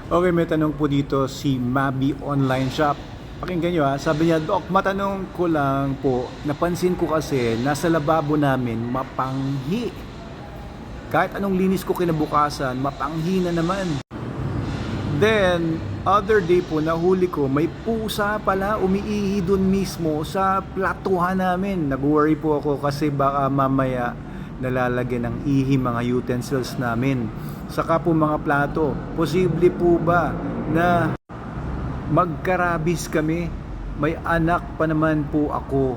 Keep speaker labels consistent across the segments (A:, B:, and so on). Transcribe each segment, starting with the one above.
A: Okay, may tanong po dito si Mabi Online Shop. Pakinggan nyo ha. Sabi niya, Dok, matanong ko lang po, napansin ko kasi nasa lababo namin mapanghi. Kahit anong linis ko kinabukasan, mapanghi na naman. Then, other day po, nahuli ko, may pusa pala umiihi dun mismo sa platuhan namin. Nag-worry po ako kasi baka mamaya nalalagyan ng ihi mga utensils namin. Saka po mga plato, posible po ba na magkarabis kami? May anak pa naman po ako,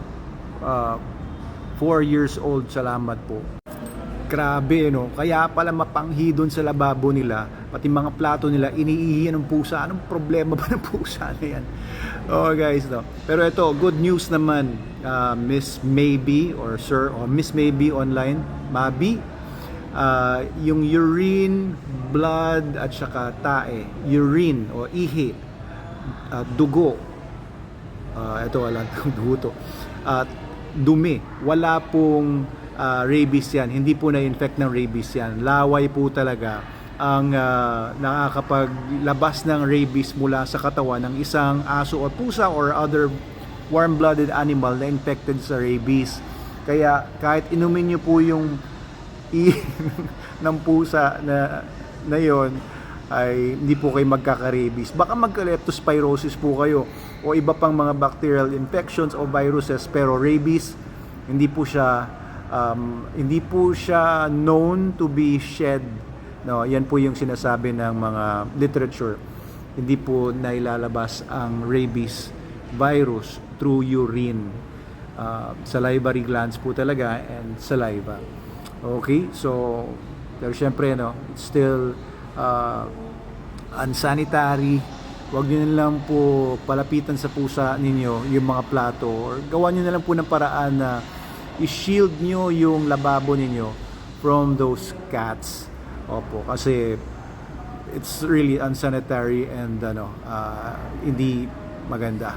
A: 4 years old, salamat po. Grabe, no? Kaya pala mapanghi doon sa lababo nila, pati mga plato nila, iniihi ng pusa. Anong problema ba ng pusa na yan? Oh guys, no? Pero ito, good news naman, Miss Maybe or Sir or Miss Maybe online, Mabi, yung urine, blood at saka tae, urine o ihi, dugo, ito wala dugo to, dumi, wala pong rabies yan, hindi po na-infect ng rabies yan. Laway po talaga ang nakakapaglabas ng rabies mula sa katawan ng isang aso o pusa or other warm-blooded animal na infected sa rabies. Kaya kahit inumin nyo po yung ng pusa na yon, ay hindi po kayo magkaka-rabies. Baka magka-leptospirosis po kayo o iba pang mga bacterial infections o viruses, pero rabies hindi po siya known to be shed. No, yan po yung sinasabi ng mga literature. Hindi po nailalabas ang rabies virus through urine. Salivary glands po talaga and saliva. Okay, so pero syempre no, it's still unsanitary. Huwag nyo na lang po palapitan sa pusa ninyo yung mga plato, or gawa nyo na lang po ng paraan na i-shield nyo yung lababo ninyo from those cats. Opo, kasi it's really unsanitary and hindi maganda.